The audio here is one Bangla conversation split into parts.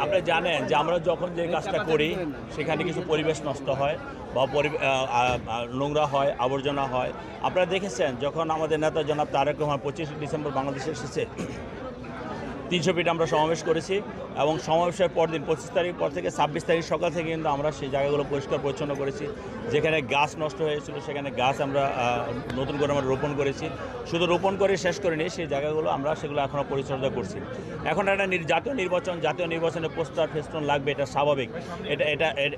আপনি জানেন যে আমরা যখন যে কাজটা করি সেখানে কিছু পরিবেশ নষ্ট হয় বা নোংরা হয়, আবর্জনা হয়। আপনারা দেখেছেন যখন আমাদের নেতা জনাব তারেক রহমান 25 ডিসেম্বর বাংলাদেশে এসেছে, 300 ফিট আমরা সমাবেশ করেছি এবং সমাবেশের পরদিন 25 তারিখ পর থেকে 26 তারিখ সকাল থেকে কিন্তু আমরা সেই জায়গাগুলো পরিষ্কার পরিচ্ছন্ন করেছি। যেখানে গাছ নষ্ট হয়েছিল সেখানে গাছ আমরা নতুন করে আমরা রোপণ করেছি। শুধু রোপণ করে শেষ করিনি, সেই জায়গাগুলো আমরা সেগুলো এখনও পরিচর্যা করছি। এখন একটা জাতীয় নির্বাচনে পোস্টার ফেস্টুন লাগবে, এটা স্বাভাবিক।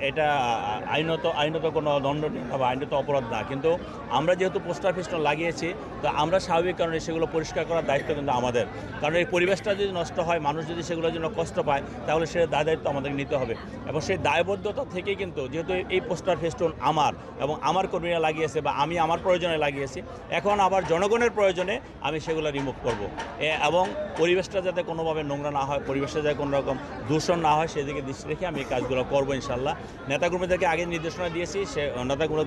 এটা আইনত কোনো দণ্ডনীয় বা আইনত অপরাধ না। কিন্তু আমরা যেহেতু পোস্টার ফেস্টুন লাগিয়েছি, তো আমরা স্বাভাবিক কারণে সেগুলো পরিষ্কার করার দায়িত্ব কিন্তু আমাদের। কারণ এই পরিবেশটা যদি নষ্ট হয়, মানুষ যদি সেগুলোর জন্য কষ্ট পায়, তাহলে সে দায়িত্ব আমাদের নিতে হবে। এবং সেই দায়বদ্ধতা থেকেই কিন্তু যেহেতু এই পোস্টার ফেস্টুন আমার এবং আমার কর্মীরা লাগিয়েছে বা আমি আমার প্রয়োজনে লাগিয়েছি, এখন আবার জনগণের প্রয়োজনে আমি সেগুলো রিমুভ করব। এবং পরিবেশটা যাতে কোনোভাবে নোংরা না হয়, পরিবেশটা যাতে কোনো রকম দূষণ না হয়, সেদিকে দৃষ্টি রেখে আমি এই কাজগুলো করবো ইনশাল্লাহ। নেতাকর্মীদেরকে আগে নির্দেশনা দিয়েছি, সে নেতাকর্মী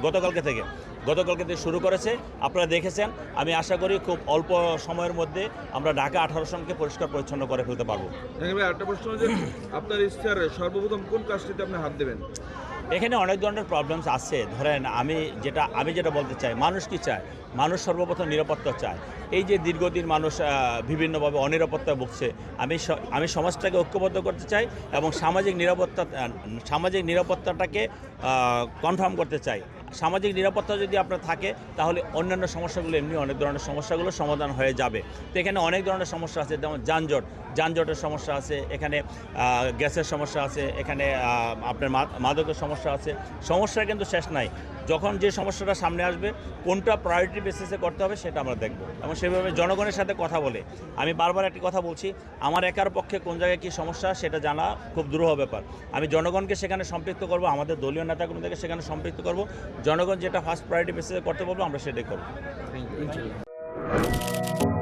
গতকালকে থেকে শুরু করেছে। আপনারা দেখেছেন। আমি আশা করি খুব অল্প সময়ের মধ্যে আমরা ঢাকা 18 সনকে পরিষ্কার পরিচ্ছন্ন করে ফেলতে পারবো। একটা প্রশ্ন যে আপনার ইচ্ছার সর্বপ্রথম কোন কাজটিতে আপনি হাত দেবেন? এখানে অনেক ধরনের প্রবলেমস আছে। ধরেন আমি যেটা বলতে চাই, মানুষ কি চায়? মানুষ সর্বপ্রথম নিরাপত্তা চায়। এই যে দীর্ঘদিন মানুষ বিভিন্নভাবে অনিরাপত্তায় ভুগছে, আমি সমাজটাকে ঐক্যবদ্ধ করতে চাই এবং সামাজিক নিরাপত্তাটাকে কনফার্ম করতে চাই। সামাজিক নিরাপত্তা যদি আপনার থাকে, তাহলে অন্যান্য সমস্যাগুলো এমনি অনেক ধরনের সমস্যাগুলো সমাধান হয়ে যাবে। তো এখানে অনেক ধরনের সমস্যা আছে, যেমন যানজটের সমস্যা আছে, এখানে গ্যাসের সমস্যা আছে, এখানে আপনার মাদকের সমস্যা আছে। সমস্যার কিন্তু শেষ নাই। যখন যে সমস্যাটা সামনে আসবে, কোনটা প্রায়োরিটি বেসিসে করতে হবে সেটা আমরা দেখব এবং সেভাবে জনগণের সাথে কথা বলে। আমি বারবার একটি কথা বলছি, আমার একার পক্ষে কোন জায়গায় কী সমস্যা সেটা জানা খুব দুরূহ ব্যাপার। আমি জনগণকে সেখানে সম্পৃক্ত করব, আমাদের দলীয় নেতাকর্মীদেরকে সেখানে সম্পৃক্ত করব। জনগণ যেটা ফার্স্ট প্রায়োরিটি বেসিসে করতে বলবো, আমরা সেটাই করব। Thank you.